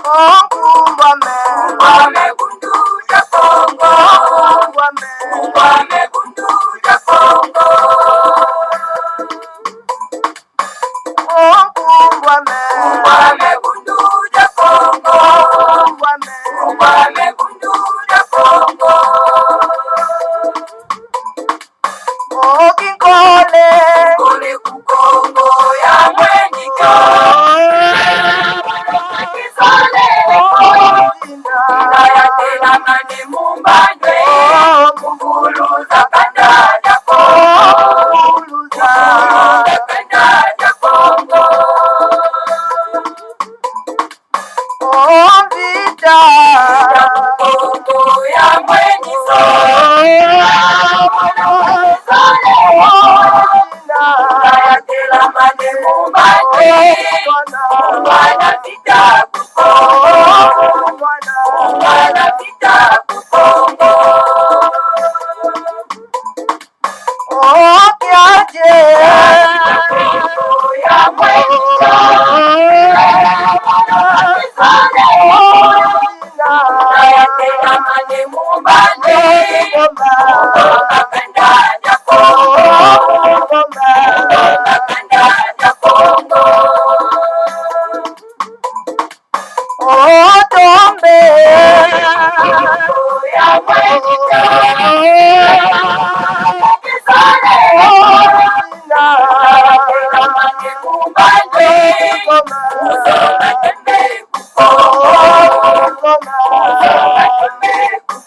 Ungwame kunduja Kongo. Ungwame kunduja Kongo. Ungwame kunduja Kongo. Ungwame kunduja Kongo. Kole Kole kukongo ya mwenyika. Kisole ina ya tela mani mumbandwe. Mukuluza kanda ya Kongo. Kanda ya Kongo. Vita Kongo ya mwenyika. Tela mani mumbandwe. Mwana vita kukongo. Mwana vita kukongo. Kiaje Ya mwenyika. Tela mani mumbandwe. Kanda ya Kongo. Kanda ya Kongo. Tombe Ya mwenyika. Tela mani mumbandwe. Ungwame kunduja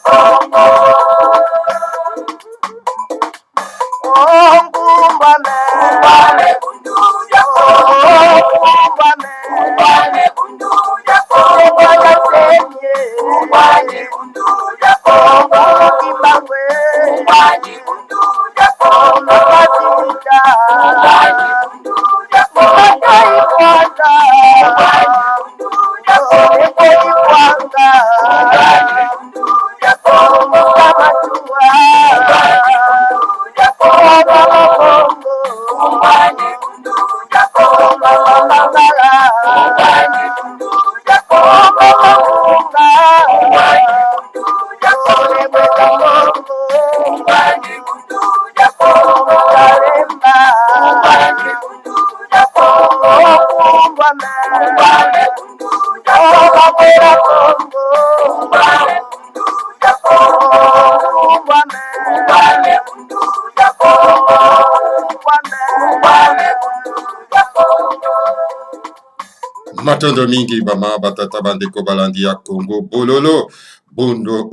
Kongo. Ungwame kunduja Kongo. Ungwame kunduja Kongo. Ungwame kunduja Kongo. Ungwame kunduja Kongo. Matondo mingi bama batata bandeko balandi ya Congo bololo bondo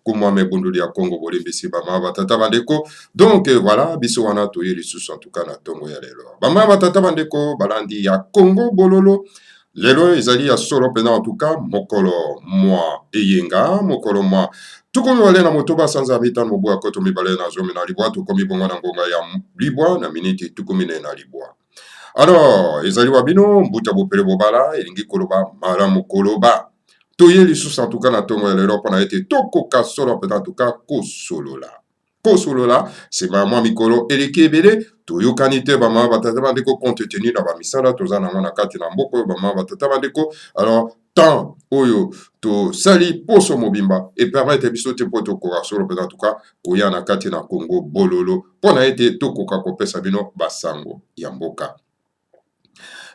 kumwame bunduli ya Congo bolimbisi bama batata bandeko. Donc voilà biso wana toye lisusu en tout cas na tongo ya lelo bama batata bandeko balandi ya Congo bololo lelo ezali ya solo pena en tout cas mokolo mwa eyenga mokolo mwa tukomi wale na motoba sanza mitan mobu akoto mibale na zomi na libwa tukomi bongo na ngonga ya libwa na miniti tukomi na libwa. Alors, ezali wabino mbuta bopele bobala elingi koloba malamu koloba toye lisusu en tout cas na tongo ya lelo mpona ete tokoka solo pena en tout cas kosolola sema mwa mikolo eleki ebele toyokani te bamama batata bandeko compte tenu na bamisala toza nango na kati na mboka oyo bamama batata bandeko. Alors temps oyo tosali poso mobimba epermete biso te mpo tokoka solo pena en tout cas koya na kati na Congo bololo mpona ete tokoka kopesa bino basango ya mboka.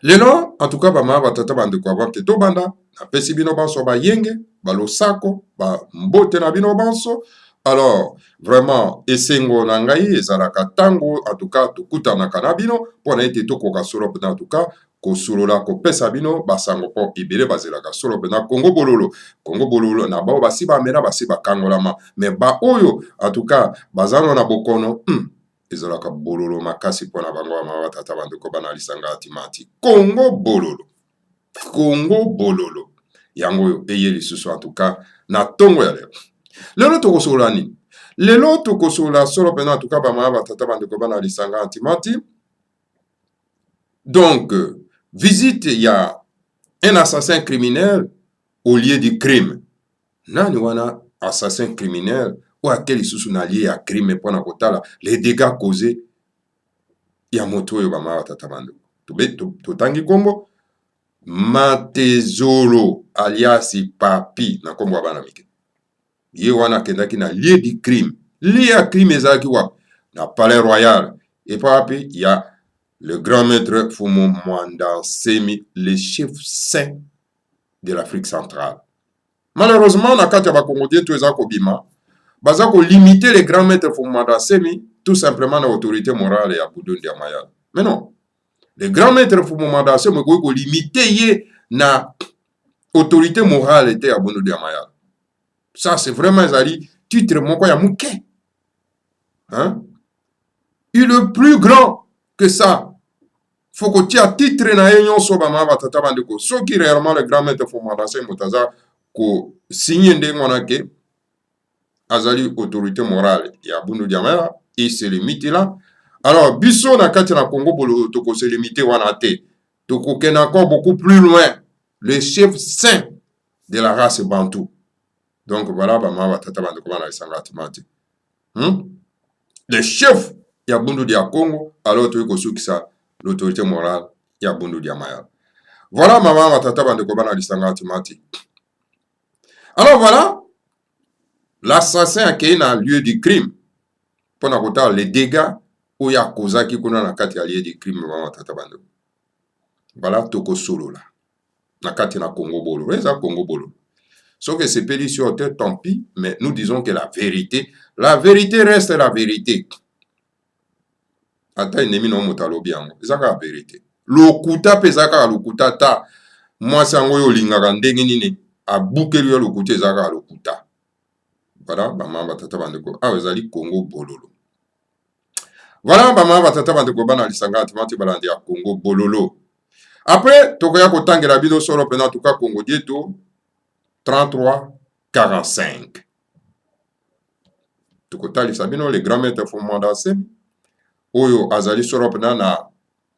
Lelo, en tout cas, bama batata bandeko avant ke to banda, napesi bino banso ba yenge, ba losako, ba mbote na bino banso. Alors, vraiment, esengo na ngai ezalaka tango, en tout cas, tokutanaka na bino, pona ete tokoka solo pena en tout cas, kosolola kopesa bino basango po ebele bazelaka solo pena Congo bololo. Congo bololo na bao basi bamela basi bakangolama, mais ba oyo, en tout cas, bazano na bokono, ezalaka bololo makasi mpona bango bama batata bandeko bana lisanga atimati Congo bololo yango oyo eye lisusu en tout cas na tongo ya lelo. Lelo tokosola nini? Lelo tokosola solo pena en tout cas bama batata bandeko bana lisanga atimati. Donc visite ya un assassin criminel au lieu du crime. Nani wana assassin criminel ou à quel lisusu na lié à crime pona kotala les dégâts causés ya moto oyo bama batata bandeko. Totangi kombo Matezolo alias Papi na kombo bana mike. Ye wana kendaki na lieu du crime. Lieu ya crime ezaki wa na palais royal. Et Papi, il y a le grand maître Fumu Mwanda Nsemi, le chef saint de l'Afrique centrale. Malheureusement, na kati ya bakongodien to eza kobima, baza ko limiter les grands maîtres Fumu Mwanda Nsemi tout simplement na autorité morale ya Bundu Ndia Mayala. Mais non. Le grand maître Fumu Mwanda Nsemi ko limiter ye na autorité morale était à Bundu Ndia Mayala. Ça c'est vraiment ezali titre moko ya muke. Hein? Il est plus grand que ça. Faut que tu aies titre na yon so ba ma batata bandeko. So qui réellement le grand maître Fumu Mwanda Nsemi mutaza ko signer ndengona ke azali autorité morale ya Bundu Ndia Mayala et c'est limite là. Alors biso na kati na Congo bolo toko se limiter wana te. Toko ken encore beaucoup plus loin. Le chef saint de la race bantou. Donc voilà ba ma batata bandeko bana isanga timati. Le chef ya Bundu Ndia Congo alors to ko sukisa l'autorité morale ya Bundu Ndia Mayala. Voilà maman batata bandeko bana isanga timati. Alors voilà, l'assassin a créé un lieu du crime. Pendant que les dégâts où il y a causé qu'on a na kati ya lieu du crime maman batata bandeko. Voilà toko solo là. Na kati na Congo bolo, reza Congo bolo. Sauf que c'est péri sur terre, tant pis, mais nous disons que la vérité reste la vérité. Ata ennemi no motalobi yango, ezaka la vérité. Lokuta pezaka lokuta ta mwasi yango yo lingaka ndenge nini abukeli yo lokuta ezaka lokuta. Voilà, bama batata bandeko, awa ezali Congo bololo. Voilà, bama batata bandeko bana lisanga atimati balandi ya Congo bololo. Après, tokoya kotangela bido solo pena tuka Congo dieto 33-45. Tukotali sabino le grand maître Fumu Mwanda Nsemi oyo azali solo pena na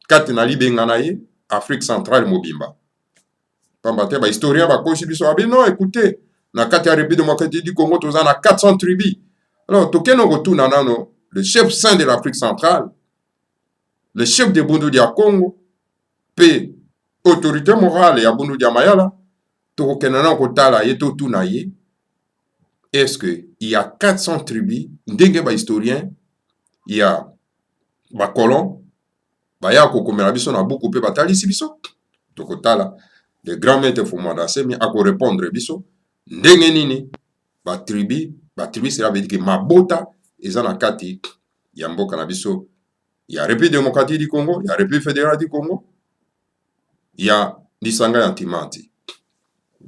kati na libenga na ye Afrique centrale mobimba. Pamba te ba historien ba kosi biso abino écoutez na kati ya République démocratique du Congo toza na 400 tribus. Alors tokeno kotuna nano le chef saint de l'Afrique centrale, le chef de Bundu Ndia Congo, pe autorité morale ya Bundu Ndia Mayala, tokokena kotala ye to tuna ye. Est-ce que il y a 400 tribus ndenge ba historien, il y a ba colon, ba ya kokomela biso na buku pe batalisi biso. Tokotala le grand maître Fumu Mwanda Nsemi a ko répondre biso ndenge nini ba tribu cela veut dire que mabota eza na kati ya mboka na biso ya République démocratique du Congo, ya République fédérale du Congo, ya lisanga ya Ntimati.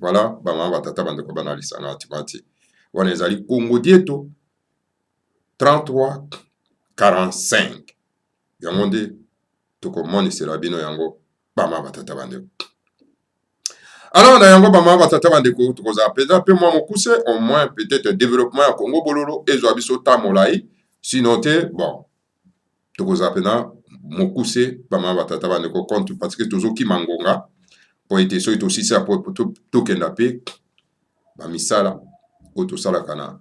Voilà, bama batata bandeko bana lisanga ya Ntimati. Wana ezali Congo dieto 33-45. Yango nde tokomonisela bino yango bama batata bandeko. Alors, na yango bama batata bandeko tokoza peza pe mwa mokuse au moins peut-être développement ya Congo bololo ezwa biso tamolai sinon te bon tokoza pena mokuse bama batata bandeko compte parce que tozoki mangonga po ete so itosisa po tokenda pe bamisala o tosalaka na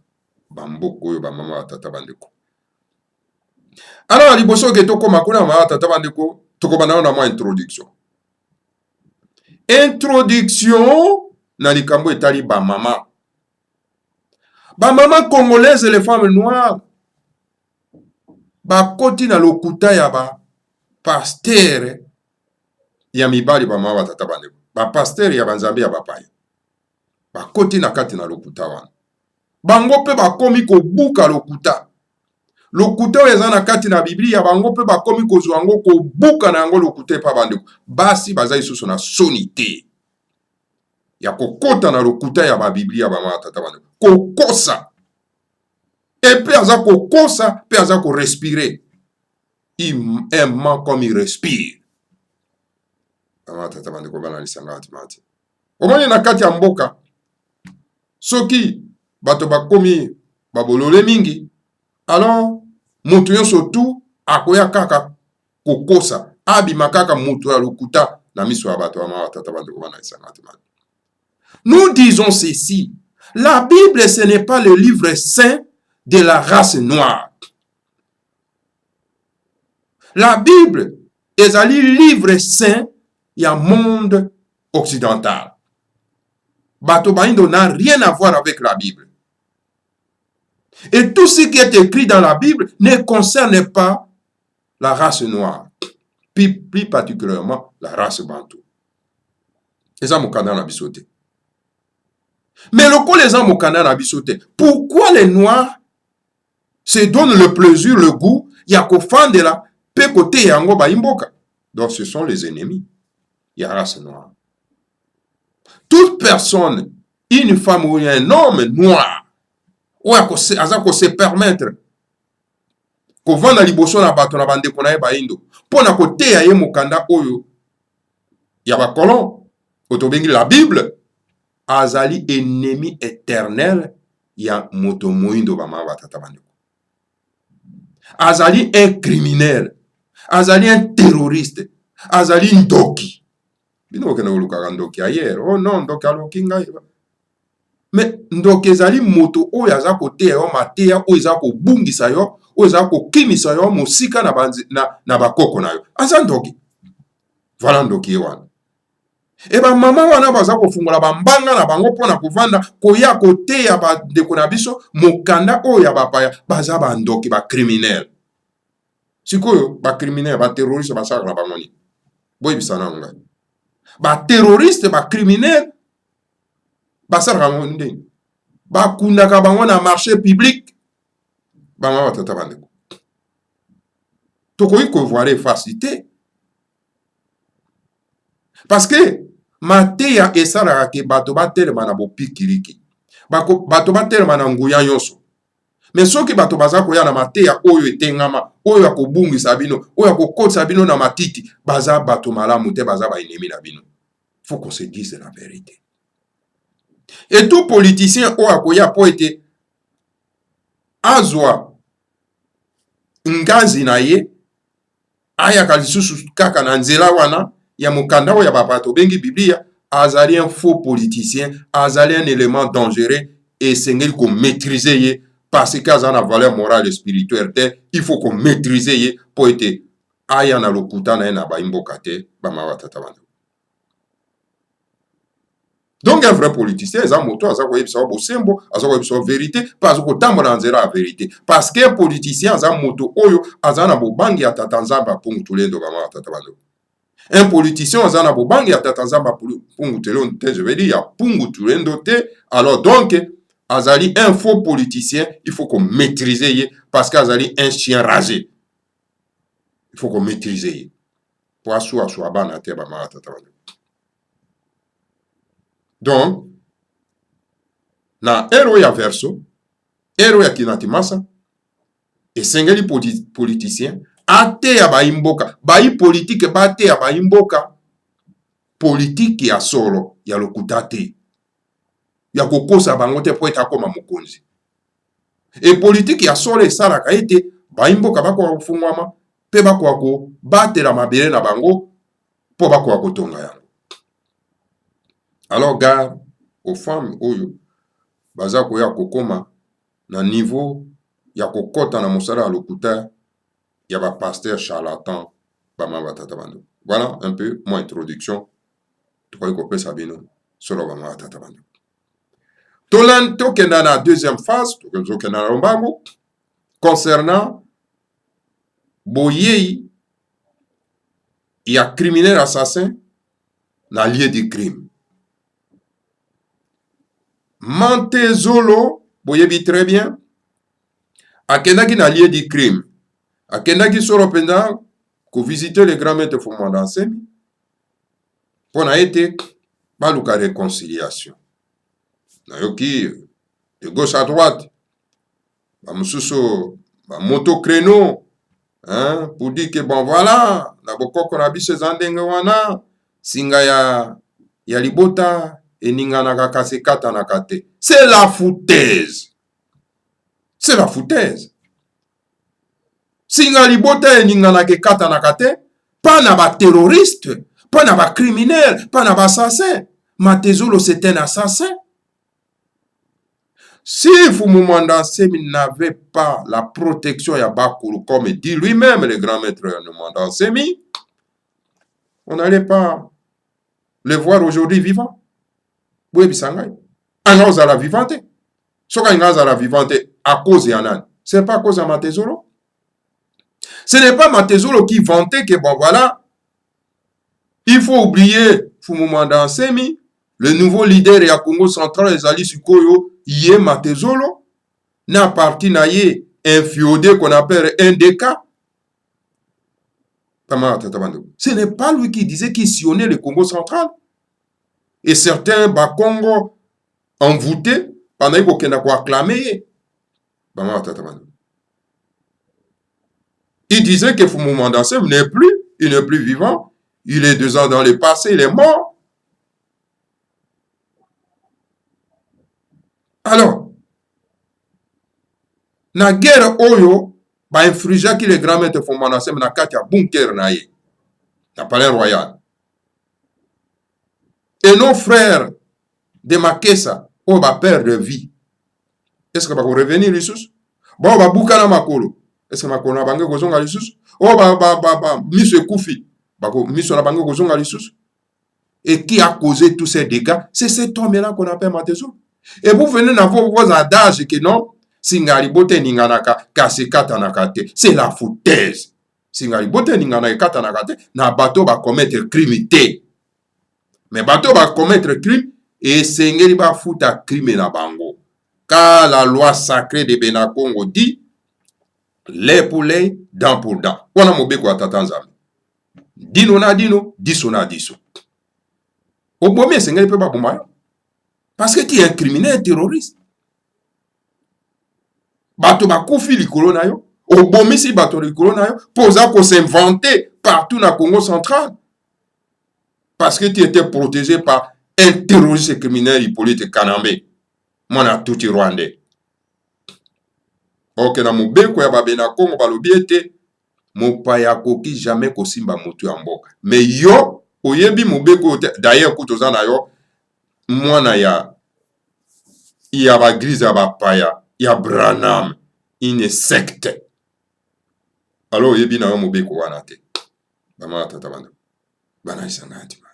bamboko oyo bamama batata bandeko. Alors liboso ke tokoma kuna bama batata bandeko tokobana na mwa introduction. Introduction na likambo etali ba mama. Ba mama congolaises et les femmes noires. Ba koti na lokuta ya ba pasteur ya mibali ba mama batata bandeko. Ba pasteur ya banzambe ya bapaya. Ba koti na kati na lokuta wana. Bango pe ba komi ko buka lokuta. Lokuta eza na kati na Biblia bango pe ba komi ko zwango ko buka na yango lokuta pa bandeko. Basi bazai susu na sonité. Ya kokota na lokuta ya ba Biblia ba mama tata bandeko. Kokosa. Et puis aza kokosa, puis aza ko respirer. Il aime comme il respire. Mama tata bandeko bana lisanga atimati. Omoni na kati ya mboka. Soki bato ba komi babolole mingi. Alors, mutu nyonso tu akoya kaka kokosa abima kaka mutu ya lokuta na miso ya bato ya tata bandeko bana isanga timati. Nous disons ceci, la Bible ce n'est pas le livre saint de la race noire. La Bible est un livre saint ya monde occidentale. Bato Baindo n'a rien à voir avec la Bible. Et tout ce qui est écrit dans la Bible ne concerne pas la race noire, plus particulièrement la race bantou. Et ça, mon canal a bisoté. Mais le coup, les gens, mon canal a bisoté. Pourquoi les noirs se donnent le plaisir, le goût, il y a qu'au fan de la pe côté yango ba imboka. Donc, ce sont les ennemis. Il y a race noire. Toute personne, une femme ou un homme noir, ou à se permettre qu'on vende liboso na bato na bande konaye ba indo pour na côté ya ye mokanda oyo ya ba colon otobengi la Bible azali ennemi éternel ya moto moindo ba ma batata bande azali un criminel azali un terroriste azali ndoki bino kena oluka ndoki ayer oh non ndoki aloki ngai mais ndoki ezali moto oyo aza côté yo mateya oyo eza ko bungisa yo oza ko kimisa yo musika na bakoko na yo aza ndoki voilà ndoki wana e ba mama wana baza ko fungola bambanga na bango pona kovanda koya kote ya ba ndeko na biso mokanda oyo ya bapaya baza ba ndoki ba criminel sikoyo ba criminel ba terroriste basaka na bango ni boy bisana ngai ba terroriste ba criminel basaka bango ndeni ba kundaka bango na marché public bama batata bandeko tokoki kovoire facilité parce que mateya esalaka ke bato batelema na bopikiliki bato batelema na nguya nyonso mais soki bato baza koya na mateya oyo etengama oyo ya kobungisa bino oyo ya kokotisa bino na matiti baza bato malamu te baza baennemi na bino faut qu'on se dise la vérité et tout politicien oyo akoya po ete azwa ngazi na ye ayaka lisusu kaka na nzela wana ya mokanda oyo ya bapato bengi Biblia azali un faux politicien azali un élément dangereux et esengeli ko maîtriser ye parce que aza na valeur morale et spirituelle te il faut qu'on maîtrise ye po ete aya na lokuta na ye na baimboka te bama batata bana. Donc un vrai politicien eza moto aza koyebisa bosembo aza koyebisa vérité parce que tambola nzela la vérité parce que politicien aza moto oyo aza na bobangi ya tata nzamba pungu tulendo bama batata bana. Un politicien aza na bobangi ya tata nzamba pungu tulendo te, je veux dire ya pungu tulendo te, alors donc azali un faux politicien, il faut qu'on maîtrise ye parce qu'azali un chien rasé. Il faut qu'on maîtrise ye. Pour asua bana te bama batata bana. Donc, na ero ya verso, ero ya kinatimasa, esengeli politicien, ate ya baimboka, bai politique bate ya baimboka, politique ya solo, ya lokutate, ya kokosa bango te po eta koma mokonzi. Et politique ya solo esalaka ete, baimboka bako kufungwama, pe bako ko batela mabele na bango, po bako kotonga yango. Alors, garde aux femmes oyo baza koya kokoma na niveau ya kokota na mosala ya lokuta ya ba pasteur charlatan bama batata bando. Voilà un peu mon introduction. Tokoki kopesa bino solo bama batata bando. Tokenda na deuxième phase, tokenda na lombango concernant boyei ya criminel assassin na lieu du crime. Mantezolo, boyebi très bien, akendaki na lieu du crime, akendaki solo penda ko visiter le grand maître Fumanda Nsemi pona ete baluka réconciliation. Nayoki de gauche à droite, ba mususu ba moto créneau, hein, pour dire que bon voilà, na bokoko na biso zandenge wana singa ya libota eninganaka kasi katanaka te. C'est la foutaise. C'est la foutaise. Singa libota eninganaka katanaka te, pas na ba terroriste, pas na ba criminel, pas na ba assassin. Matezolo c'est un assassin. Si Fumanda Nsemi n'avait pas la protection ya Bakuru, comme dit lui-même le grand maître Fumanda Nsemi, on n'allait pas le voir aujourd'hui vivant. Oui, bisangai. Anga la vivante. Soka inga la vivante à cause de Anan. C'est pas à cause de Matezolo. Ce n'est pas Matezolo qui vantait que bon voilà, il faut oublier Fumumanda Nsemi, le nouveau leader ya Congo central ezali sikoyo, yé Matezolo, na parti na yé infiodé qu'on appelle NDK. Ce n'est pas lui qui disait qu'il sillonnait le Congo central. Et certains Bakongo envoûtés, pendant qu'on a acclamé. Il disait que Fumumanda Nsemi n'est plus, il n'est plus vivant. Il est 2 ans dans le passé, il est mort. Alors, na guerre oyo, ba influja ki le grand maître Fumumanda Nsemi na kati ya bunker na ye, na palais royal. Et nos frères de Makessa, oh ba père de vie, est-ce que ba ko revenir lisusu? Bon ba bukana makolo, est-ce que makolo na bange kozonga lisusu? Oh ba miso ekufi, ba ko miso na bange kozonga lisusu. Et qui a causé tous ces dégâts? C'est cet homme-là qu'on appelle Matezolo. Et vous venez d'avoir vos adages que non, Singaribote Ninganaka, Kasekata Nakate, c'est la foutaise. Singaribote Ninganaka Nakate, na bateau va commettre crime. Mais bateau va commettre crime et Sengeri va foutre à crime na bango. Car la loi sacrée de Benakongo dit, lait pour lait, dent pour dent. On a mobé quoi tatanzami. Dino na dino, diso na diso. Au premier, Sengeri peut pas bomber. Parce que tu es un criminel, un terroriste. Bato ba kofi likolo na yo. Au bomi si bato likolo na yo. Posa ko s'inventer partout na Congo central. Parce que tu étais protégé par un terroriste criminel Hippolyte Kanambe. Mona touti rwandais. Ok, na mobeko ya babena Congo balobi ete mopaya koki jamais kosimba mutu ya mboka. Mais yo, oyebi mobeko d'ailleurs kutoza na yo, mwana ya ba grise ya bapaya, ya Branham, une secte. Alors oyebi na yo mobeko wana te. Bama tata banda. Bana isanga antimati.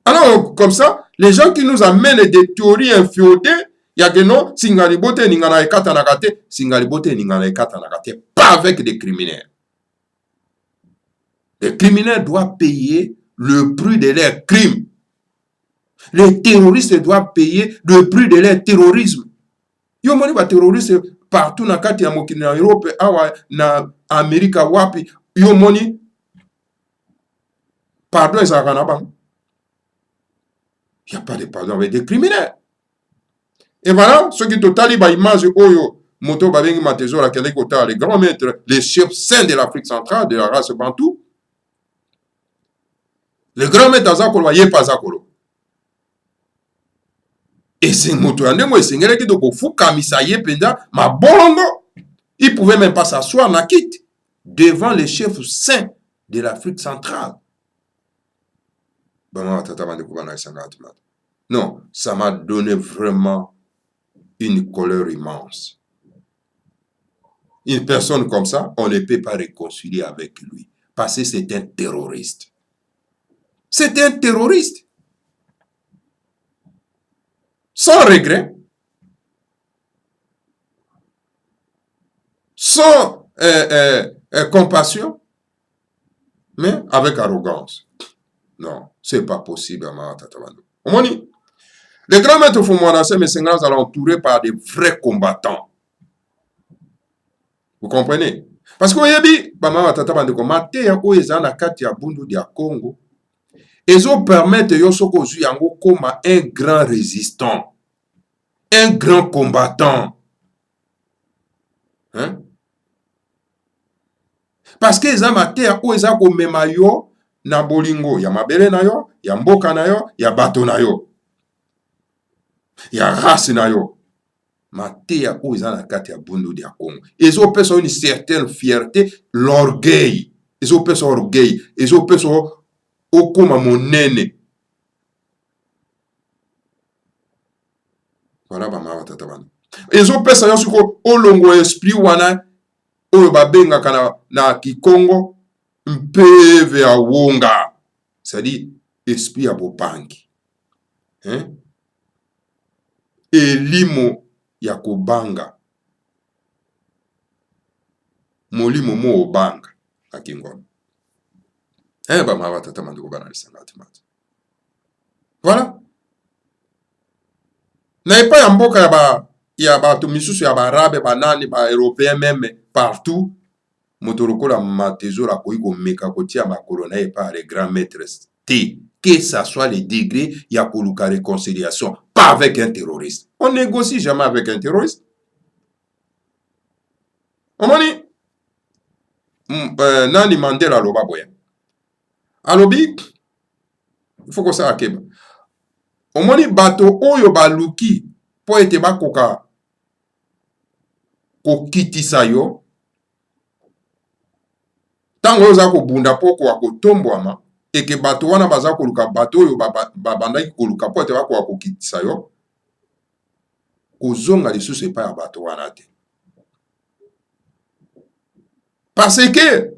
Alors, comme ça, les gens qui nous amènent des théories infiodées, il y a que non, Singalibote Ningana et Katanagate, Singalibote Ningana et Katanagate, pas avec des criminels. Les criminels doivent payer le prix de leurs crimes. Les terroristes doivent payer le prix de leur terrorisme. Yo moni ba terroriste partout na kati ya mokili na Europe, awa na Amerika wapi, yo moni pardon ezalaka na bango. Il n'y a pas de pardon avec des criminels. Et voilà, ceux qui totali ba image oyo moto babengi Matezolo la kele kota les grands maîtres, les chefs saints de l'Afrique centrale, de la race bantou. Le grand maître azakolo ye pas azakolo. Et c'est moto andemo esengele ki doko fuka misaye penda ma bolongo. Il pouvait même pas s'asseoir na kit devant les chefs saints de l'Afrique centrale. Non, ça m'a donné vraiment une colère immense. Une personne comme ça, on ne peut pas réconcilier avec lui. Parce que c'est un terroriste. C'est un terroriste. Sans regret. Sans compassion. Mais avec arrogance. Non, c'est pas possible. Les grands maîtres Fumumanda Nsemi sont entourés par des vrais combattants. Vous comprenez? Parce que oyebi bama tata bandeko mateya oyo eza na kati ya bundu dia Congo ezo permettre yo soko zu yango koma un grand résistant, un grand combattant. Hein? Parce que eza mateya oyo eza komema yo na bolingo ya mabele na yo, ya mboka na yo, ya bato na yo, ya race na yo. Mateya oyo eza na kati ya bundu dia Congo ezopesa une certaine fierté, l'orgueil, ezopesa orgueil, ezopesa okoma monene. Voilà bama batata bana ezopesa yo siko olongo esprit wana oyo babengaka na Kikongo mpeve ya wonga, c'est-à-dire esprit ya bobangi, elimo ya kobanga, molimo mo obanga akingono. Bama batata bandeko bana lisanga timati. Voilà. Na epai ya mboka ya bato misusu ya barabe banani ba européen même partout moto lokola Matezora akoki komeka kotia makolo na ye par les grands maîtres T, que ça soit les degrés ya koluka réconciliation, pas avec un terroriste. On négocie jamais avec un terroriste. Omoni nani Mandela aloba boya alobi il faut que ça akeba omoni bato oyo baluki po ete bakoka kokitisa yo tango oyo oza kobunda po koka kotombwama eke bato wana baza koluka bato oyo babandaki koluka po ete bakoka kokitisa yo kozonga lisusu epai ya bato wana te. Parce que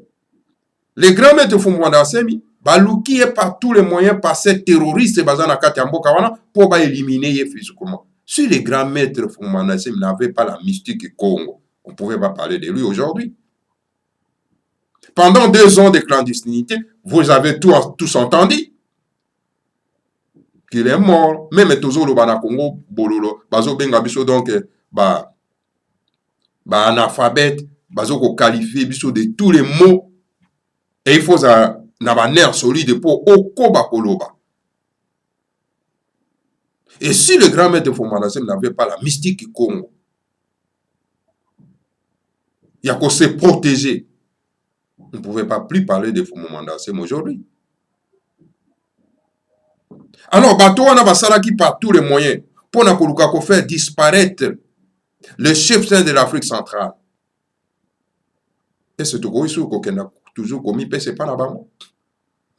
les grands maîtres Fumwanda Semi baluki par tous les moyens par ces terroristes bazana kati mboka wana pour ba éliminer ye physiquement. Si les grands maîtres Fumwanda Semi n'avaient pas la mystique Congo, on ne pouvait pas parler de lui aujourd'hui. Pendant 2 ans de clandestinité, vous avez tous entendu qu'il est mort. Même toujours le bana Congo bololo bazo benga biso donc analphabète bazo ko qualifier biso de tous les mots et il faut ça na ba nerf solide pour okoba koloba. Et si le grand maître Fumwanda Semi n'avait pas la mystique Congo, il y a qu'à se protéger. On ne pouvait pas plus parler de Fumwanda Semi aujourd'hui. Alors, bato wana basalaki par tous les moyens pour na koluka ko faire disparaître le chef de l'Afrique centrale. Et c'est tout qu'on a toujours commis, c'est pas là-bas.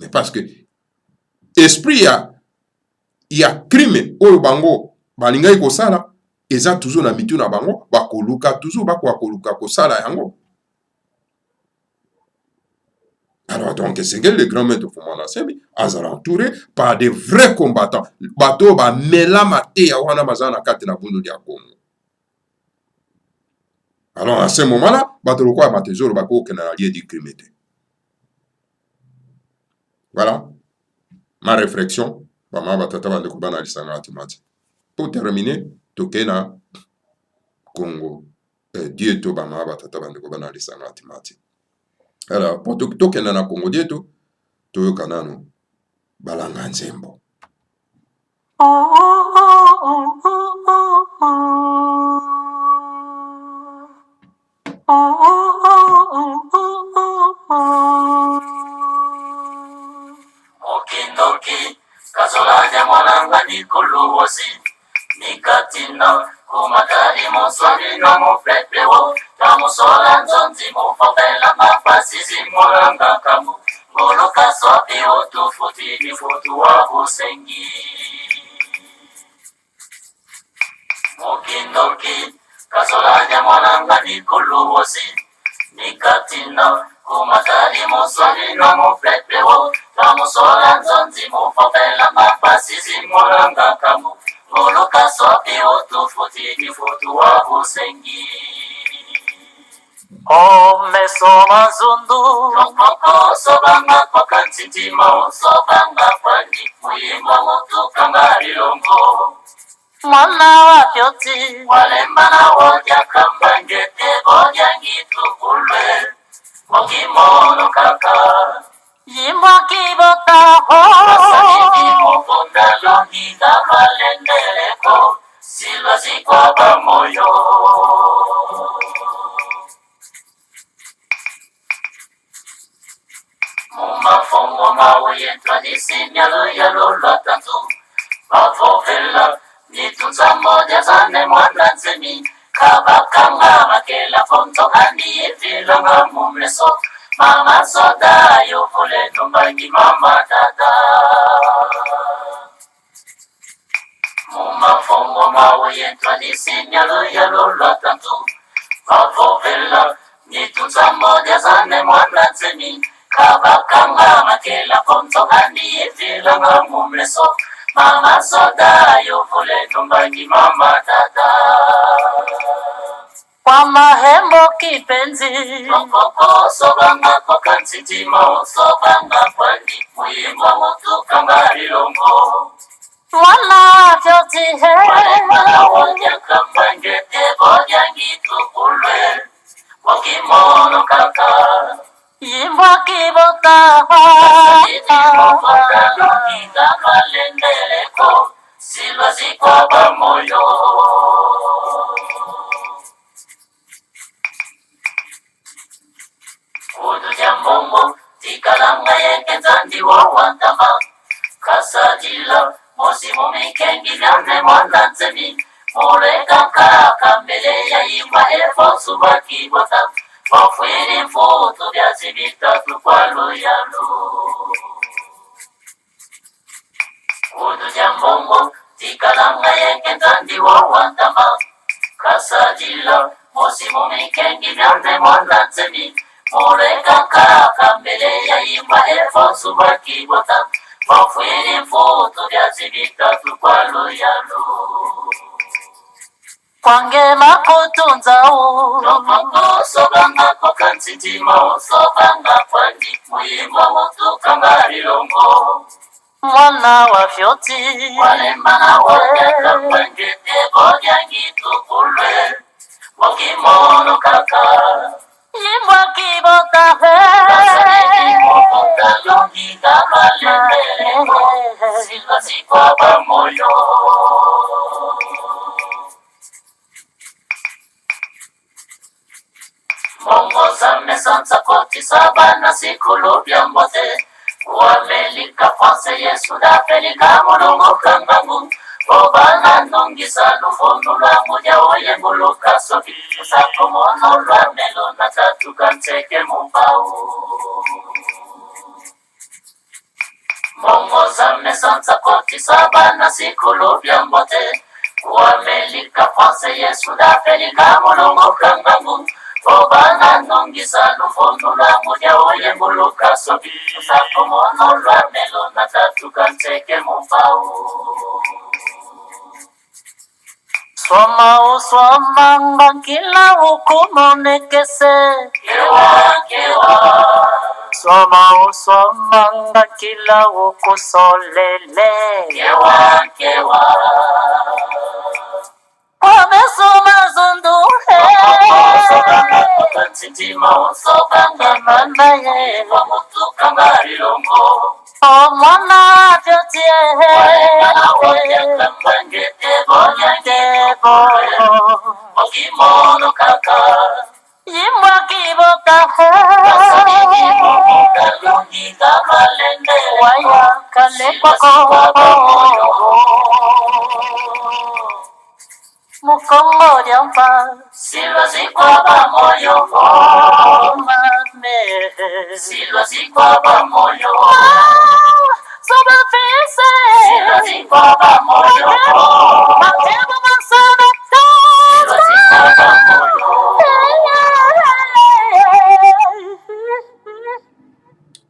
Mais parce que esprit il y a crime oyo bango balingai ko sala eza toujours na mitu na bango bakoluka toujours bakoluka ko sala yango. Alors donc c'est que le grand maître Fumwanda Semi azala entouré par des vrais combattants. Bato ba melama te ya wana bazana kati na bundu ya Congo. Alors à ce moment-là, bato lokwa Matezora bako kena lié du crime. Voilà ma réflexion. Pour terminer, tokena Congo. Dieu to bama batata bande ko bana lisanga timati. Alors pour tokena na Congo Dieu to toyoka nano balanga nzembo. Okindoki kasolanya mwananga nikuluwosi nikatina kumakali moswali na moflepewo tamusola nzonzi mufopela mapasi zimolanga kamu ngoloka sopi otufuti nifutu wa busengi Okindoki kasolanya mwananga nikuluwosi nikatina kumakali moswali na moflepewo tamusola nzonzi mufopela mapasi zimolanga kamu ngoloka sopi otufuti nifutu wa busengi Omeso mazundu Lokoko sobanga kwa kantitima Sobanga kwani muyimba mutu kangari longo Mwana wa fyoti Walemba na woja kambangete Boja ngitu kulwe Mokimono kaka Yimwa kibota Asani mokunda longi Kamalendeleko Silwa zikwa bamoyo Mumafongo mawe tradisi nyalo yalo latatu Mafovela nitunza moja zane mwana nzemi Kabakanga makela fonto andi efilanga mumeso Mama soda yo fule tumbangi mama dada Mumafongo mawe tradisi nyalo yalo latatu Mafovela nitunza moja zane mwana nzemi kabakanga makela konzo andi evilanga mumleso mama soda yovule tumbangi mama tata kwa mahembo kipenzi okoko sobanga kokansitima sobanga kwandi muyimba mutu kangarilongo mwana vyoti he mwana wonya kambange tebonya ngitukulwe wakimono kaka yimbwa kibota kalengeleko silwa zikwa bamoyo udu jambongo tikalanga yekenzandi wawantama kasadila mosimu mikengi vyane mwananzemi muleka kaka mbele ya yimbwa efosu bakibota wafwili mfutu vyazi vitatu kwa luyalu udu jambongo tikalanga yekenzandi wawantama kasadila mosimu mikengi vyane mwananzemi muleka kaka mbele ya yimbwa efosu bakibota wafwili mfutu vyazi vitatu kwa luyalu kwange makutunza u lopoko sobanga kokansitima sobanga kwandi muyimba mutu kangarilongo mwana wa fyoti walembana wonyaka kwenge tebodyangitukule wakimono kaka yimbwa kibota kasalekimokotalongigamalembeleko silva sikwa bamoyo Mongo zame sansa koti sabana sikulu byambote Wamelika fase yesu da pelika mulungu kangangu Obana nungisa lufono lwa muja oye muluka sofi Usako mono lwa melo na tatu kanseke mupau Mongo zame sansa koti sabana sikulu byambote Wamelika fase yesu da pelika mulungu kangangu Obana nungisa lufono lwa muja oye muluka sobi Usako mono lwa melo na tatu kanseke mupau Swama kila hukumu nekese Kewa Swama kila hukusolele Kewa Wamesoma zundu Sobanga sobanga mama ye Wamutu kangarilongo Mwana vyotie Mwana woya kambange tebo Okimono kaka Yimbwa kiboka Kasabiki mokoka longi kamalende Waya kalekoko Mukongo diampa Silva zikwa bamoyo Mame Silva zikwa bamoyo Soba fise Silva zikwa bamoyo Matema masana Silva zikwa bamoyo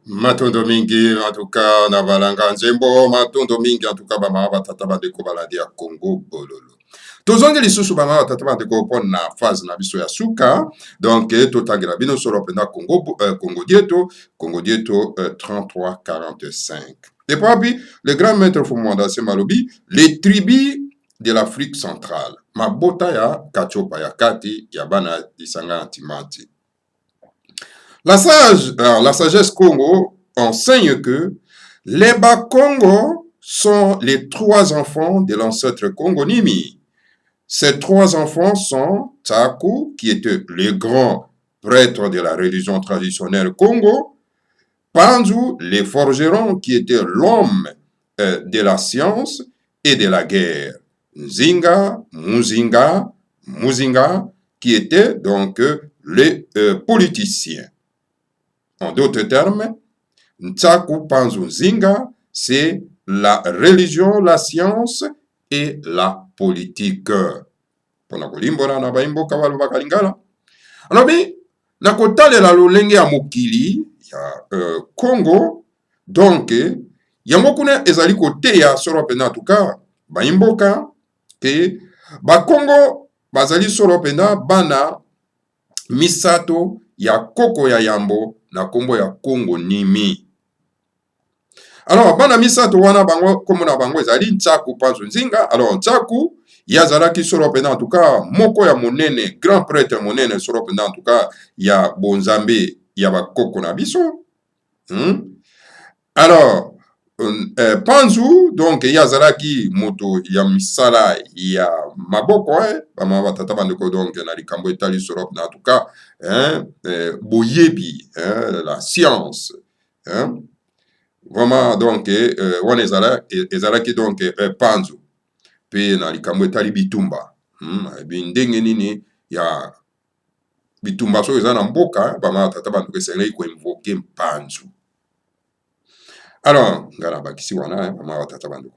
Matondo mingi en tout cas na balanga nzembo matondo mingi en tout cas bama batata bandeko baladi ya Congo bololo tozongi lisusu bama batata bandeko pona phase na biso ya suka donc totangela bino solo pena Congo dieto 33-45 et puis le grand maître Fumwanda Semalobi les tribus de l'Afrique centrale mabota ya kachopa ya kati ya bana isanga antimanti. La sagesse Congo enseigne que les Bakongo sont les 3 enfants de l'ancêtre Congo-Nimi. Ces 3 enfants sont Tsaku, qui était le grand prêtre de la religion traditionnelle Congo, Panzu, les forgerons, qui était l'homme de la science et de la guerre, Nzinga, Muzinga, qui était donc les politiciens. En d'autres termes, Ntsaku Panzu Nzinga, c'est la religion, la science et la politique. Pona kolimbona na baimbo kawalu bakalingala. Alors bi, na kotale la lolenge ya mokili ya Congo. Donc yango kuna ezali koteya solo pena tuka baimboka ke bakongo bazali solo pena bana misato ya koko ya yambo na kombo ya Congo Nimi. Alors bana misato wana bango kombo na bango ezali Ntsaku Panzu Nzinga. Alors Ntsaku yazalaki solo pena en tout cas moko ya monene, grand prêtre monene solo pena en tout cas ya bonzambe ya bakoko na biso. Alors Panzu donc yazalaki moto ya misala ya maboko bama batata bandeko donc na likambo etali solo pena en tout cas boyebi la science vraiment donc wana ezalaki donc Panzu pe na likambo etali bitumba ndenge nini ya bitumba so eza na mboka bama batata bandeko esengeli koinvoke Panzu. Alors ngana bakisi wana bama batata bandeko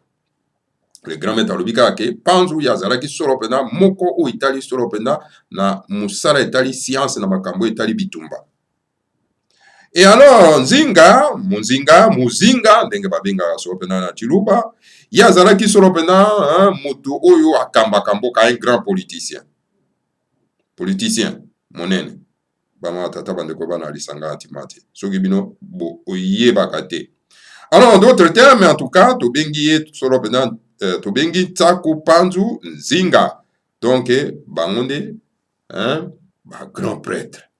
le grand maître alobika ke Panzu yazalaki solo pena moko o itali solo pena na musala etali science na makambo etali bitumba. Et alors muzinga ndenge babengaka solo pena na Chiluba yazalaki solo pena moto oyo akambaka mboka, un grand politicien monene bama tata bandeko bana lisanga atimate soki bino bo oyebaka te. Alors en d'autres termes en tout cas tobengi ye solo pena tobengi Ntsaku Panzu Nzinga, donc bangonde ba grand prêtre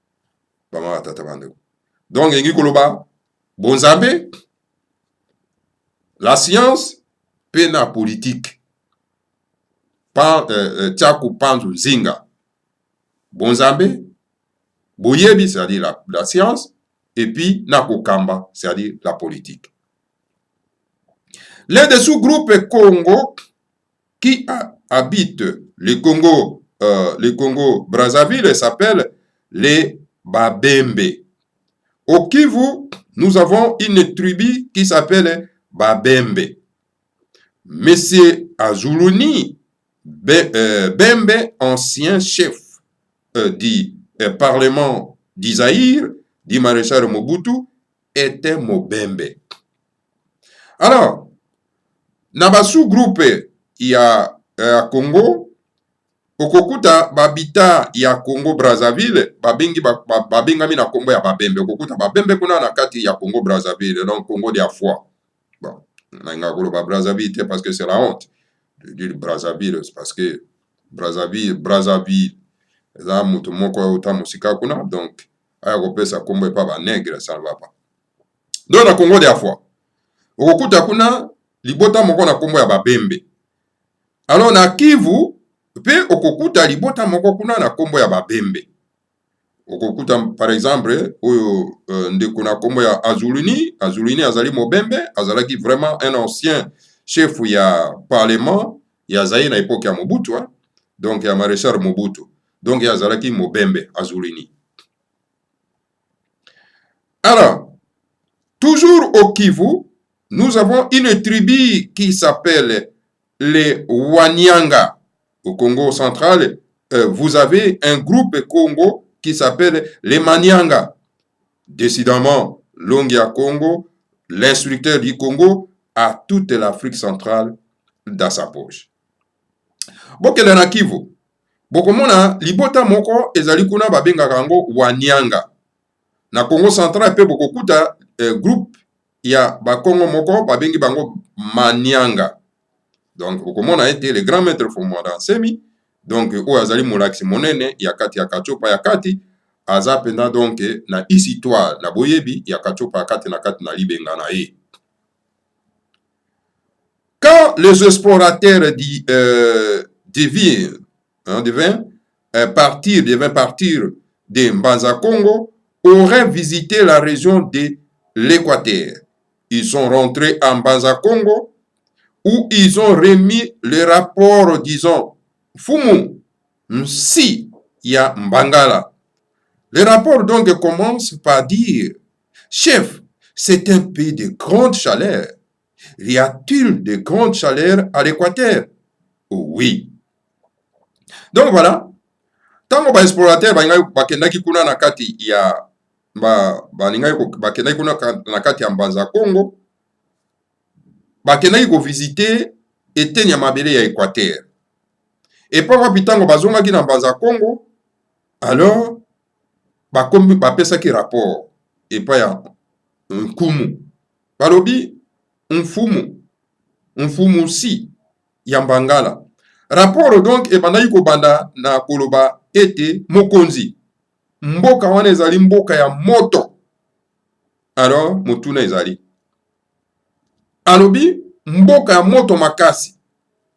bama tata bandeko. Donc engi koloba bonzambe, la science pe na politique. Ntsaku Panzu Nzinga bonzambe, boyebi c'est-à-dire la science, et puis na kokamba c'est-à-dire la politique. L'un des sous-groupes Congo qui habitent le Congo Brazzaville s'appelle les Babembe. Au Kivu, nous avons une tribu qui s'appelle Babembe. Monsieur Azuluni Bembe, ancien chef du parlement d'Isaïr, du maréchal Mobutu, était Mobembe. Alors, na sous-groupe ya Congo, okokuta babita ya Congo Brazzaville, babengami na kombo ya Babembe. Okokuta Babembe kuna na kati ya Congo Brazzaville, donc Congo de foi. Bon, na ngakolo ba Brazzaville parce que c'est la honte de dire Brazzaville, parce que Brazzaville, za mutu moko uta musika kuna, donc aya kopesa kombo pa ba nègre, ça ne va pas. Donc na Congo de foi, okokuta kuna libota moko na kombo ya Babembe. Alors na Kivu pe okokuta libota moko kuna na kombo ya Babembe. Okokuta par exemple oyo ndeko na kombo ya Azuluni azali Mobembe, azalaki vraiment un ancien chef ya parlement ya Zaïre na époque ya Mobutu, donc ya maréchal Mobutu. Donc azalaki Mobembe Azuluni. Alors, toujours au Kivu, nous avons une tribu qui s'appelle les Wanyanga. Au Congo central, vous avez un groupe Congo qui s'appelle les Manianga. Décidément, Longia Congo, l'instructeur du Congo, a toute l'Afrique centrale dans sa poche. Bokele na Kivu, bokomona libota moko ezali kuna babenga kango Wanyanga. Na Congo central pe bokokuta groupe ya bakongo moko babengi bango Manianga. Donc bokomona ete le grand maître Fomwanda Nsemi, donc o azali molakisi monene ya kati ya Kachopa ya kati, aza pena donc na histoire na boyebi ya Kachopa ya kati na libenga na ye. Quand les explorateurs devaient partir de Mbanza Congo, auraient visité la région de l'Équateur. Ils sont rentrés en Mbanza Congo où ils ont remis le rapport, disons, Fumu, Nsi, ya Mbangala. Le rapport donc commence par dire, chef, c'est un pays de grande chaleur. Y a-t-il de grande chaleur à l'Équateur? Oui. Donc voilà, tango ba explorateur bakendaki kuna na kati ya bakendaki kuna na kati ya mbanza Congo, bakendaki kovisite eteni ya mabele ya Équateur. Epa wapi ntango bazongaki na mbanza Congo, alors bapesaki rapport epa ya nkumu, balobi mfumu si ya Mbangala. Rapport donc ebandaki kobanda na koloba ete mokonzi mboka wana ezali mboka ya moto. Alors motuna ezali alobi mboka ya moto makasi.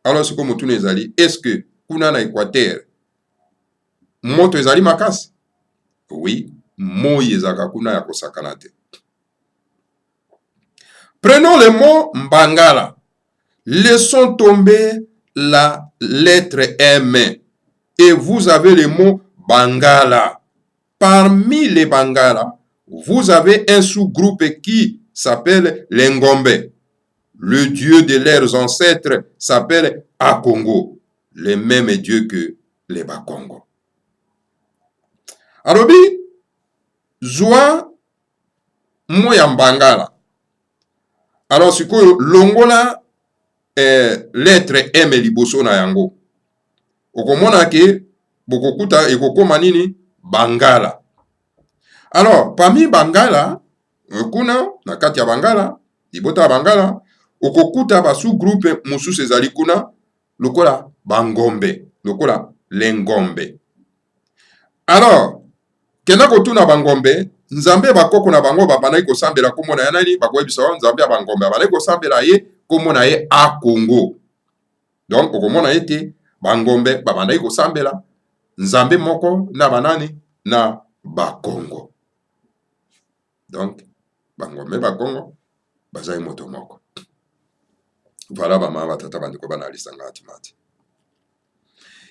Alors siko motuna ezali, est-ce que kuna na Équateur moto ezali makasi? Oui, moi ezaka kuna ya kosakana te. Prenons le mot Mbangala. Laissons tomber la lettre M et vous avez le mot Bangala. Parmi les Bangala, vous avez un sous-groupe qui s'appelle les Ngombe. Le dieu de leurs ancêtres s'appelle Akongo, le même dieu que les Bakongo. Alobi, Zwa Moya Mbangala. Alors, sikoyo longola lettre M liboso na yango. Okomona ke bokokuta ekokoma nini? Bangala. Alors, parmi Bangala, kuna na kati ya Bangala, libota ya Bangala, okokuta ba sous-groupe mususu ezali kuna lokola Bangombe, lokola Lengombe. Alors, kena kotuna Bangombe, Nzambe bakoko na bango babandaki kosambela kombo na ye nani? Bakoyebisa Nzambe ya Bangombe abandaki kosambela ye kombo na ye Akongo. Donc okomona ete Bangombe babandaki kosambela Nzambe moko na banani na Bakongo. Donc Bangombe Bakongo bazali moto moko. Voilà bama batata bandiko bana lisanga atimati.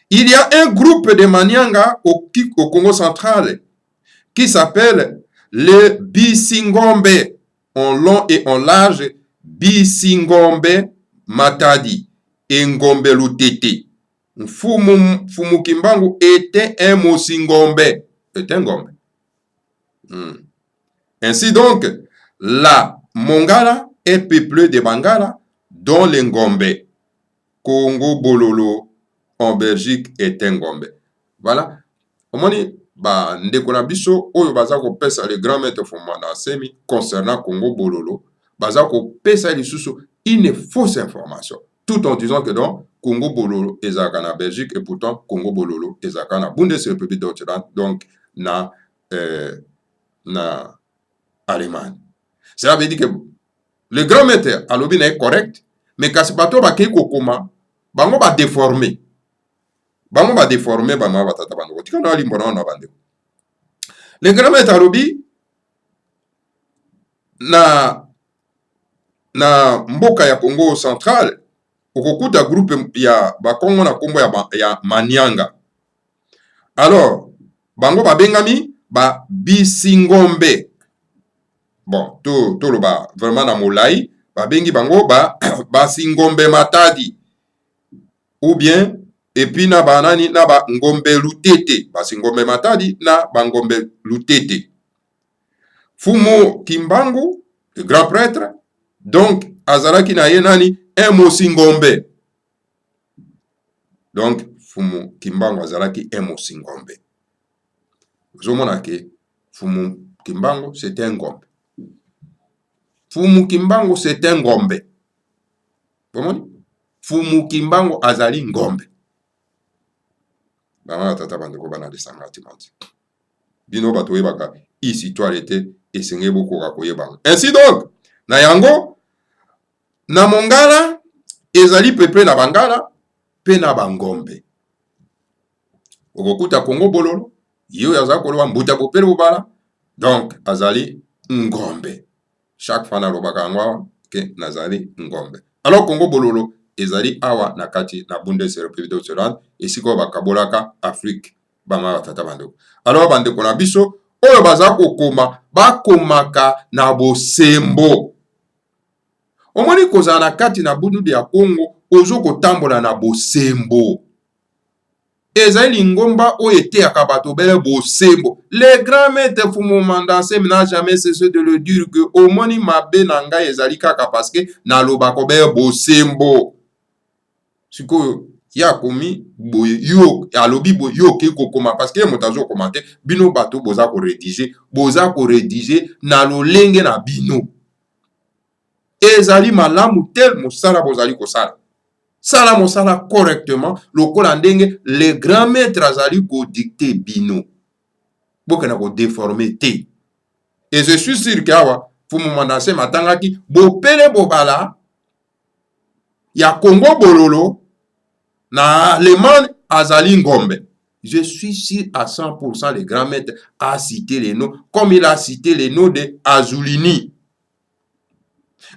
Il y a un groupe de Manianga au Congo central qui s'appelle le Bisingombe, en long et en large, Bisingombe Matadi, et Ngombe Lutete. Fumu Kimbangu était un Mosingombe, est un Ngombe. Ainsi donc, la Mongala est peuplée de Bangala, dont les Ngombe. Congo Bololo, en Belgique, est un Ngombe. Voilà. Omoni, ba ndeko na biso oyo baza ko pesa le grand maître Fumana Semi concernant Congo Bololo, baza ko pesa lisusu une fausse information, tout en disant que donc Congo Bololo ezaka na Belgique et pourtant Congo Bololo ezaka na Bundesrepublik Deutschland, donc na Allemagne. Cela veut dire que le grand maître alobi na est correct, mais kasi bato ba kei kokoma bango ba déformer. Bango ba déformer bama batata bando tika na limbo na bande. Le grand maître alobi na mboka ya Congo central okokuta groupe ya Bakongo na kombo ya Manianga. Alors bango babengami ba Bisingombe. Bon, to lo ba vraiment na molai babengi bango ba Basingombe Matadi, ou bien et puis na banani na ba Ngombe Lutete, Basingombe Matadi na Bangombe Lutete. Fumu Kimbangu, le grand prêtre, donc azalaki na ye nani un Mosingombe. Donc Fumu Kimbangu azalaki un Mosingombe. Zomona ke Fumu Kimbangu c'était un Ngombe. Fumu Kimbangu c'est un Ngombe. Comment? Fumu Kimbangu azali Ngombe. Bama tata bandeko bana de sangati manti. Bino bato yebaka histoire était esenge boko ka koyeba. Ainsi donc, na yango na Mongala ezali peuple na Bangala pe na Bangombe. Okokuta Congo Bololo, yo yaza kolwa mbuta bopele bobala, donc azali Ngombe. Chaque fois na lobaka ngwa ke nazali Ngombe. Alors Congo Bololo ezali awa na kati na Bundesrepublik Deutschland esiko bakabolaka Afrique bama batata bandeko. Alors bandeko na biso oyo baza kokoma bakomaka na bosembo. Omoni kozala na kati na bundu ya Congo ozo kotambola na bosembo. ezali ngomba oyo eteyaka bato bele bosembo. Le grand maître Fumu Mandanse n'a jamais cessé de le dire que omoni mabe na ngai ezali kaka parce que nalobaka bele bosembo. Sikoyo ya komi boye yo alobi boye yo ke kokoma parce que moto azokoma te bino bato boza ko rédiger na lolenge na bino. Ezali malamu tel mosala bozali kosala. Sala mosala correctement lokola ndenge le grand maître azali ko dicter bino. Bokena ko déformer te. Et je suis sûr que awa Fumu Mandanse matangaki bopele bobala ya Congo bololo na Leman azali ngombe. Je suis sûr à 100% le grand maître a cité les noms comme il a cité les noms de Azulini.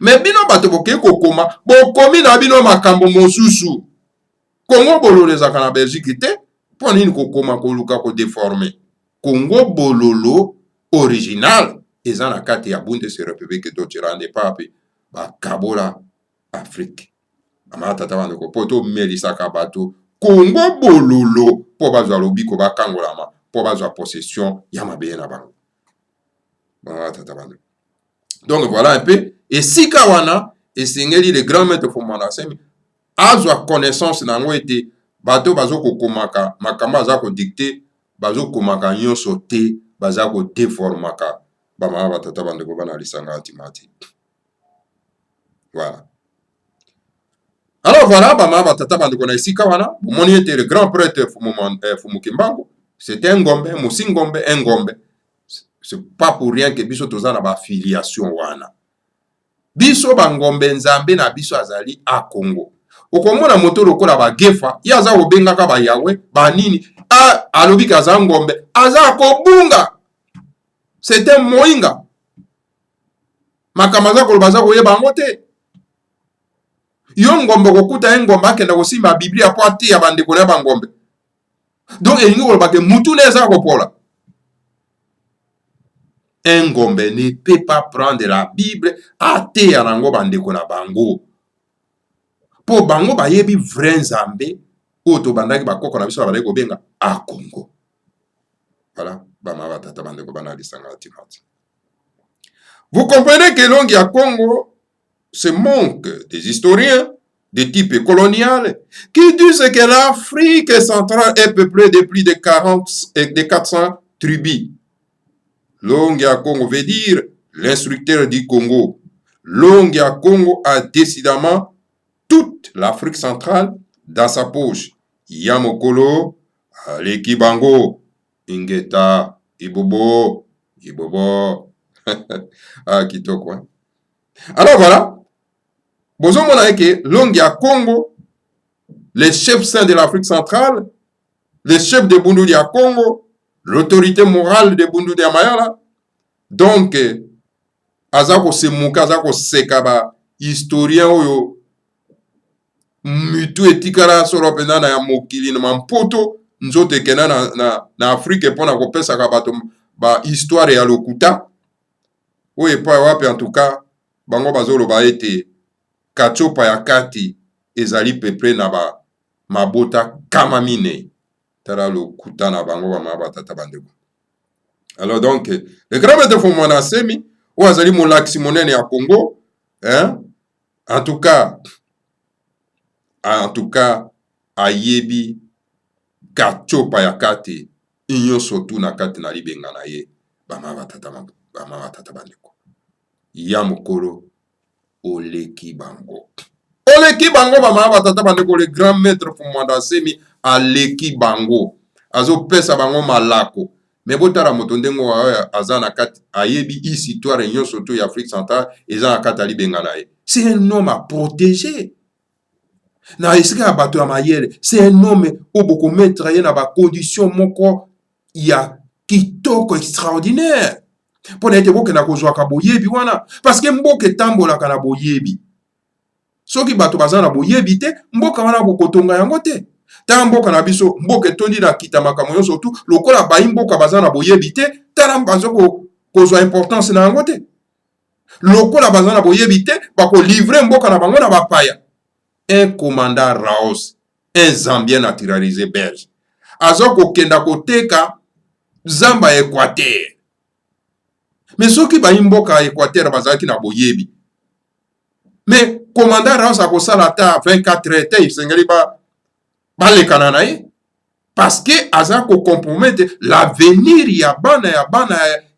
Mais bino bato boke kokoma bokomi na bino makambo mosusu. Congo bololo ezaka na Belgique te po nini kokoma koluka ko déformer. Congo bololo original eza na kati ya Bundesrepublik République totirande papi ba kabola Afrique. Ama tata bandeko poto melisaka bato Congo bololo po bazwa lobiko bakangolama po bazwa possession ya mabeye na bango. Ba tata bandeko. Donc voilà un peu. Et si kawana esengeli le grand maître Fumu Mandanse azwa connaissance na ngo ete bato bazoko komaka makamba azako dicter bazoko komaka nyonso te bazako déformaka bama batata bandeko bana lisanga antimati. Voilà. Alors voilà bama batata bandeko na esika wana bomoni ete le grand prêtre Fumu Kimbangu c'était un ngombe musingombe un ngombe. C'est pas pour rien que biso toza na ba filiation wana. Biso bangombe nzambe na biso azali a Congo. Okomona moto lokola ba gefa yaza obengaka ba yawe ba nini alobi kaza ngombe aza kobunga. C'était moinga. Makamaza kolobaza koyeba ngo te. Yo ngombe kokuta ngombe akenda kosimba Biblia po ati ya bandeko na bangombe. Donc elingi koloba ke mutu neza kopola. Un ngombe ne peut pas prendre la Bible à te arango bandeko na bango. Po bango bayebi vrai nzambe oto bandaki bakoko na biso bandeko benga a Congo. Voilà, bama batata bandeko bana lisanga timati. Vous comprenez que l'ongi à Congo se manque des historiens de type colonial qui disent que l'Afrique centrale est peuplée de plus de 400 tribus. Longia Congo veut dire l'instructeur du Congo. Longia Congo a décidément toute l'Afrique centrale dans sa poche. Yamokolo, Aleki Bango, Ingeta, Ibobo. Ah, kitoko. Hein? Alors voilà. Bozo mona que Longia Congo, les chefs saints de l'Afrique centrale, les chefs de Bundu dia Congo, l'autorité morale de Bundu dia Mayala. Donc, azako semuka, azako sekaba, historien oyo, mutu etikara soro pena na ya mokili na mampoto, nzote kena na Afrique pona kopesa kabato ba histoire ya lokuta. Oye pa wapi en tout cas, bango bazolo ba ete kachopa ya kati ezali peuple na ba mabota kama mine. Tara lokuta na bango ba mabata bandeko. Alors donc, le grand maître Fumu Mandanse ou azali molakisi monene ya Congo, hein? En tout cas, ayebi kachopa ya kati inyo sotu na kati na libenga na ye bama batata bandeko. Ya mokolo oleki bango. Oleki bango bama batata bandeko, le grand maître Fumu Mandanse aleki bango. Azo pesa bango malako. Mais botara moto ndengo azana kati ayebi histoire nyonso to ya Afrique centrale eza na kati ali benga na ye. C'est un homme à protéger. Na esika bato ya mayele, c'est un homme au boko mettre ye na ba condition moko ya kitoko extraordinaire. Pona ete boke na kozwa ka boyebi wana parce que mboke tambola kana boyebi. Soki bato bazana boyebi te, mboka wana bokotonga yango te. Ta mboka na biso mboka tondi na kita makambo nyonso tu lokola ba mboka bazana boyebi te, tala bazoko kozwa importance na yango te. Lokola bazana boyebi te, bako livrer mboka na bango na bapaya. Un commandant Raos, un Zambien naturalisé belge, aza kokenda koteka zamba ya Équateur. Mais soki bayi mboka ya Équateur bazalaki na boyebi, mais commandant Rance akosala ata 24 heures te isengeli balekana na ye, parce que aza ko compromettre l'avenir ya bana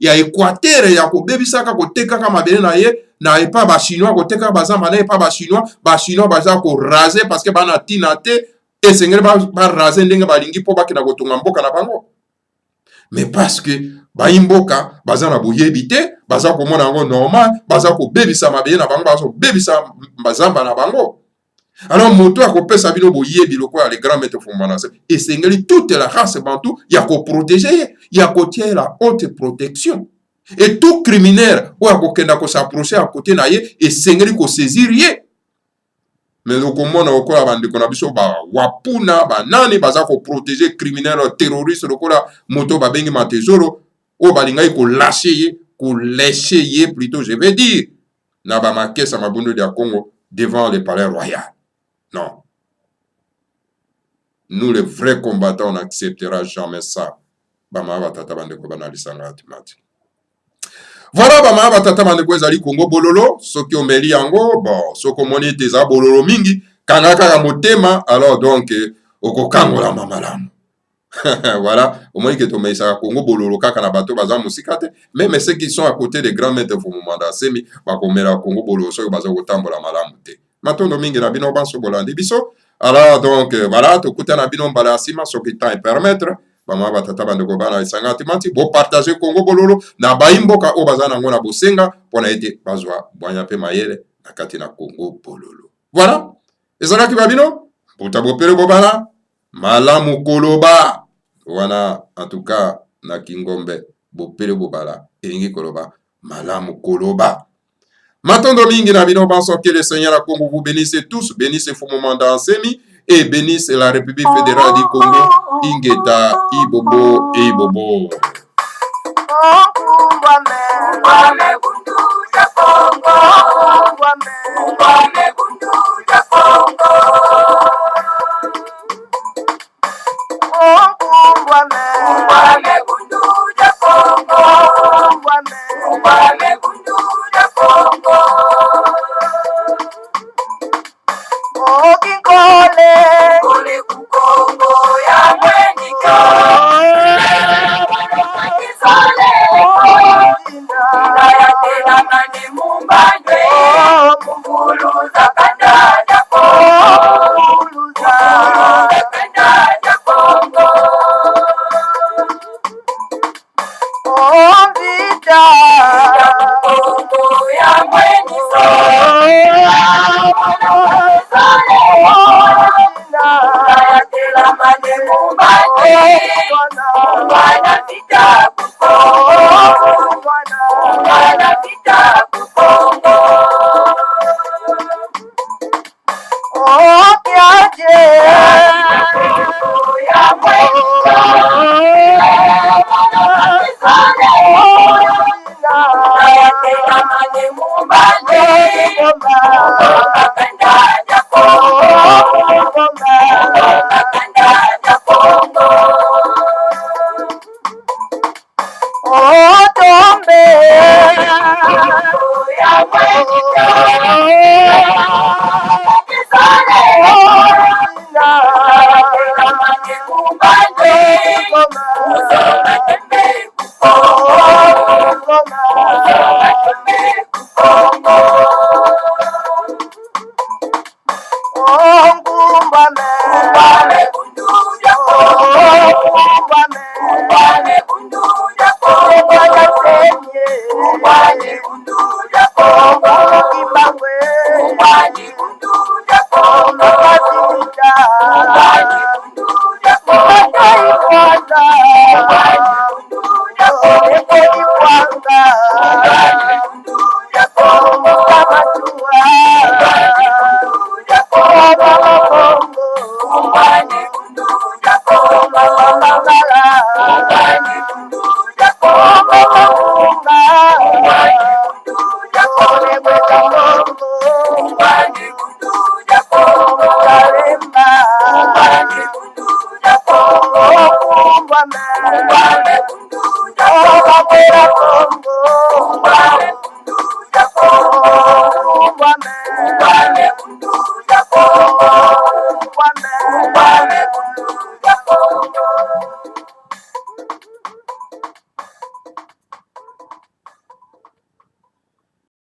ya Équateur ya kobebisaka kotekaka mabele na ye na epa ba chinois koteka bazamba na epa ba chinois baza ko raser parce que bana tina te esengeli ba raser ndenge balingi po bakina kotunga mboka na bango. Mais parce que bayi mboka baza na boyebi te, baza komona yango normal, baza kobebisa mabele na bango, baza kobebisa bazamba na bango. Alors moto akopesa bino boyebi lokola les grands maîtres fumbanase esengeli toute la race bantou ya ko protéger, ya ko tirer la haute protection. Et tout criminel ou akokenda ko s'approcher à côté na ye esengeli ko saisir ye. Mais lokomona lokola bandeko na biso ba wapuna ba nani baza ko protéger criminel terroriste lokola moto ba bengi matezoro o balingai ko lâcher ye, ko lécher ye plutôt je vais dire na ba makesa mabondo de Congo devant le palais royal. Non. Nous, les vrais combattants, on n'acceptera jamais ça. Voilà, bama batata bandeko ezali Congo bololo, soki omeli yango, bon, soko moni teza bololo mingi, kangaka ya motema, alors donc, okokangola mamalamu. Voilà, au moins que tu ça Congo bololo kaka na bato baza musikate, même ceux qui sont à côté des grands maîtres fumumanda semi, bakomela Congo bololo soki baza kotambola malamu te. Matondo mingi na bino banso bolandi biso. Alors donc voilà, to kuta na bino mbala sima soki temps permettre, bama batata bandeko bana isangati mati bo partager Congo bololo na baimboka o bazana ngona bosenga pona ete bazwa bwanya pe mayele na kati na Congo bololo. Voilà. Ezalaki babino, botabo pere bobala, malamu koloba. Wana en tout cas na Kingombe bopele bobala elingi koloba malamu koloba. Matondo mingi na bino banso que le Seigneur a Congo vous bénisse tous, bénisse Fumomanda Ansemi et bénisse la République fédérale du Congo, Ingeta Ibobo et Ibobo. Oh, Wale